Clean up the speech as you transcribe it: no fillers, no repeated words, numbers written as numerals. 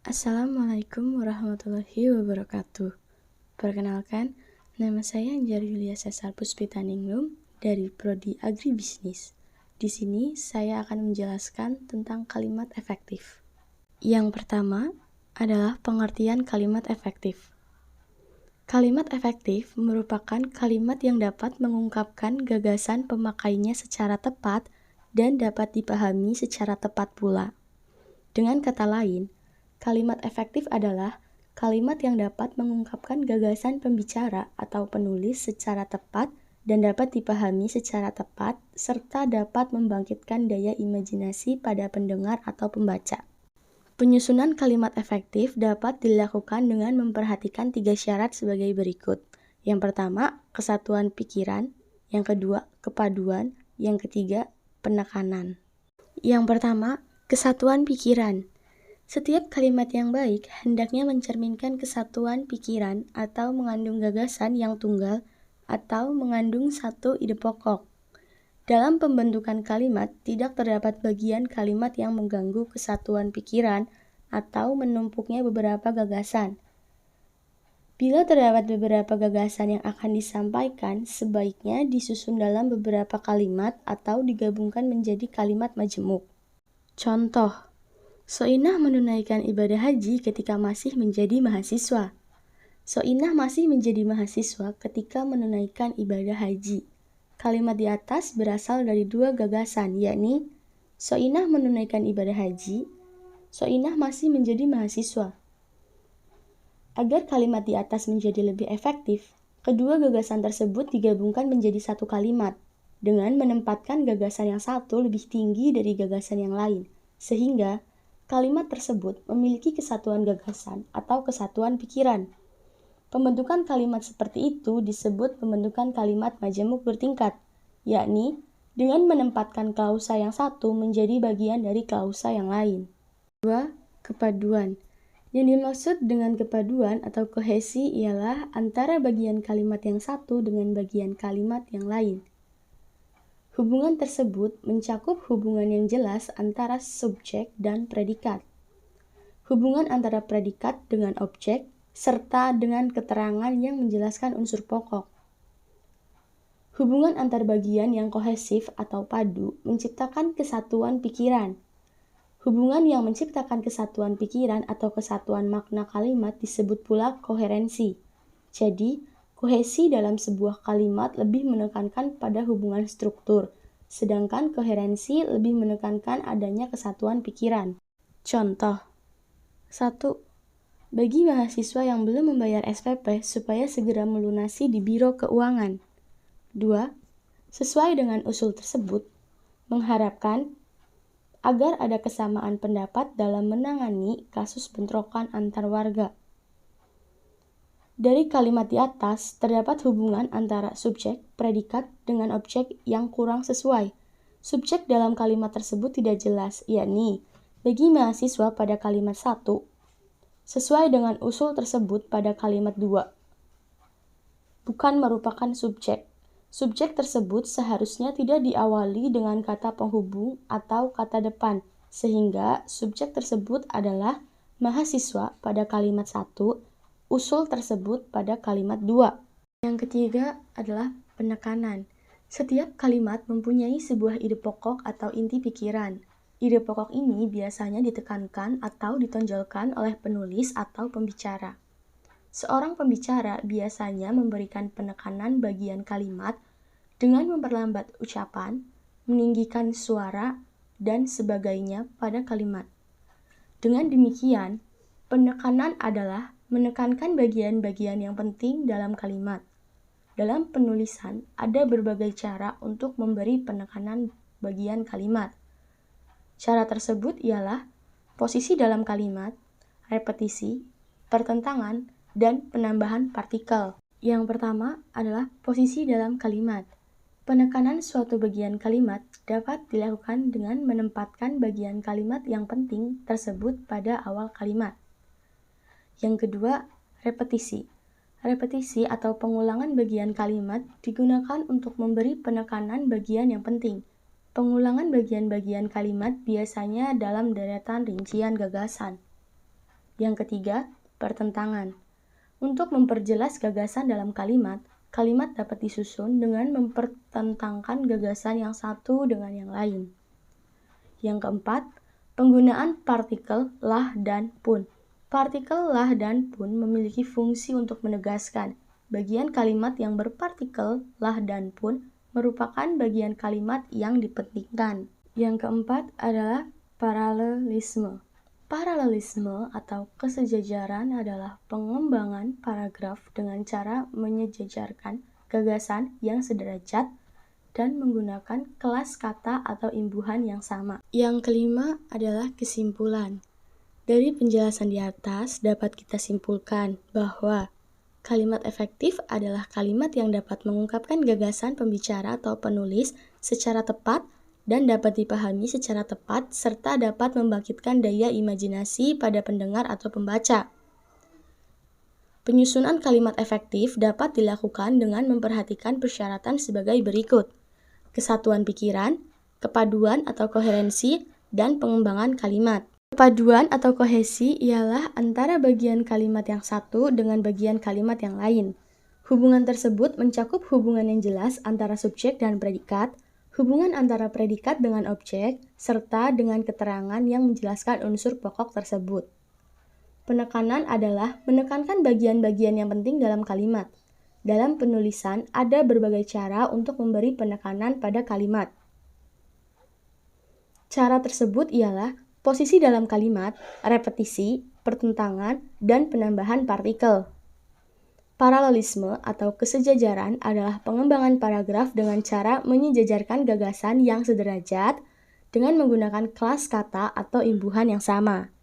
Assalamualaikum warahmatullahi wabarakatuh. Perkenalkan, nama saya Anjar Yulia Sesar Puspitaningrum dari Prodi Agribisnis. Di sini saya akan menjelaskan tentang kalimat efektif. Yang pertama adalah pengertian kalimat efektif. Kalimat efektif merupakan kalimat yang dapat mengungkapkan gagasan pemakainya secara tepat dan dapat dipahami secara tepat pula. Dengan kata lain, kalimat efektif adalah kalimat yang dapat mengungkapkan gagasan pembicara atau penulis secara tepat dan dapat dipahami secara tepat, serta dapat membangkitkan daya imajinasi pada pendengar atau pembaca. Penyusunan kalimat efektif dapat dilakukan dengan memperhatikan 3 syarat sebagai berikut. Yang pertama, kesatuan pikiran. Yang kedua, kepaduan. Yang ketiga, penekanan. Yang pertama, kesatuan pikiran. Setiap kalimat yang baik hendaknya mencerminkan kesatuan pikiran atau mengandung gagasan yang tunggal atau mengandung satu ide pokok. Dalam pembentukan kalimat, tidak terdapat bagian kalimat yang mengganggu kesatuan pikiran atau menumpuknya beberapa gagasan. Bila terdapat beberapa gagasan yang akan disampaikan, sebaiknya disusun dalam beberapa kalimat atau digabungkan menjadi kalimat majemuk. Contoh, Soinah menunaikan ibadah haji ketika masih menjadi mahasiswa. Soinah masih menjadi mahasiswa ketika menunaikan ibadah haji. Kalimat di atas berasal dari 2 gagasan, yakni Soinah menunaikan ibadah haji, Soinah masih menjadi mahasiswa. Agar kalimat di atas menjadi lebih efektif, kedua gagasan tersebut digabungkan menjadi satu kalimat, dengan menempatkan gagasan yang satu lebih tinggi dari gagasan yang lain, sehingga kalimat tersebut memiliki kesatuan gagasan atau kesatuan pikiran. Pembentukan kalimat seperti itu disebut pembentukan kalimat majemuk bertingkat, yakni dengan menempatkan klausa yang satu menjadi bagian dari klausa yang lain. 2. Kepaduan. Yang dimaksud dengan kepaduan atau kohesi ialah antara bagian kalimat yang satu dengan bagian kalimat yang lain. Hubungan tersebut mencakup hubungan yang jelas antara subjek dan predikat, hubungan antara predikat dengan objek, serta dengan keterangan yang menjelaskan unsur pokok. Hubungan antar bagian yang kohesif atau padu menciptakan kesatuan pikiran. Hubungan yang menciptakan kesatuan pikiran atau kesatuan makna kalimat disebut pula koherensi. Jadi, kohesi dalam sebuah kalimat lebih menekankan pada hubungan struktur, sedangkan koherensi lebih menekankan adanya kesatuan pikiran. Contoh 1. Bagi mahasiswa yang belum membayar SPP supaya segera melunasi di Biro Keuangan. 2. Sesuai dengan usul tersebut, mengharapkan agar ada kesamaan pendapat dalam menangani kasus bentrokan antar warga. Dari kalimat di atas, terdapat hubungan antara subjek, predikat, dengan objek yang kurang sesuai. Subjek dalam kalimat tersebut tidak jelas, yakni, bagi mahasiswa pada kalimat 1, sesuai dengan usul tersebut pada kalimat 2. Bukan merupakan subjek. Subjek tersebut seharusnya tidak diawali dengan kata penghubung atau kata depan, sehingga subjek tersebut adalah mahasiswa pada kalimat 1, usul tersebut pada kalimat 2. Yang ketiga adalah penekanan. Setiap kalimat mempunyai sebuah ide pokok atau inti pikiran. Ide pokok ini biasanya ditekankan atau ditonjolkan oleh penulis atau pembicara. Seorang pembicara biasanya memberikan penekanan bagian kalimat dengan memperlambat ucapan, meninggikan suara, dan sebagainya pada kalimat. Dengan demikian, penekanan adalah menekankan bagian-bagian yang penting dalam kalimat. Dalam penulisan, ada berbagai cara untuk memberi penekanan bagian kalimat. Cara tersebut ialah posisi dalam kalimat, repetisi, pertentangan, dan penambahan partikel. Yang pertama adalah posisi dalam kalimat. Penekanan suatu bagian kalimat dapat dilakukan dengan menempatkan bagian kalimat yang penting tersebut pada awal kalimat. Yang kedua, repetisi. Repetisi atau pengulangan bagian kalimat digunakan untuk memberi penekanan bagian yang penting. Pengulangan bagian-bagian kalimat biasanya dalam deretan rincian gagasan. Yang ketiga, pertentangan. Untuk memperjelas gagasan dalam kalimat, kalimat dapat disusun dengan mempertentangkan gagasan yang satu dengan yang lain. Yang keempat, penggunaan partikel lah dan pun. Partikel lah dan pun memiliki fungsi untuk menegaskan bagian kalimat yang berpartikel lah dan pun merupakan bagian kalimat yang dipentingkan. Yang keempat adalah paralelisme. Paralelisme atau kesejajaran adalah pengembangan paragraf dengan cara menyejajarkan gagasan yang sederajat dan menggunakan kelas kata atau imbuhan yang sama. Yang kelima adalah kesimpulan. Dari penjelasan di atas dapat kita simpulkan bahwa kalimat efektif adalah kalimat yang dapat mengungkapkan gagasan pembicara atau penulis secara tepat dan dapat dipahami secara tepat serta dapat membangkitkan daya imajinasi pada pendengar atau pembaca. Penyusunan kalimat efektif dapat dilakukan dengan memperhatikan persyaratan sebagai berikut: kesatuan pikiran, kepaduan atau koherensi, dan pengembangan kalimat. Kepaduan atau kohesi ialah antara bagian kalimat yang satu dengan bagian kalimat yang lain. Hubungan tersebut mencakup hubungan yang jelas antara subjek dan predikat, hubungan antara predikat dengan objek, serta dengan keterangan yang menjelaskan unsur pokok tersebut. Penekanan adalah menekankan bagian-bagian yang penting dalam kalimat. Dalam penulisan, ada berbagai cara untuk memberi penekanan pada kalimat. Cara tersebut ialah posisi dalam kalimat, repetisi, pertentangan, dan penambahan partikel. Paralelisme atau kesejajaran adalah pengembangan paragraf dengan cara menyejajarkan gagasan yang sederajat dengan menggunakan kelas kata atau imbuhan yang sama.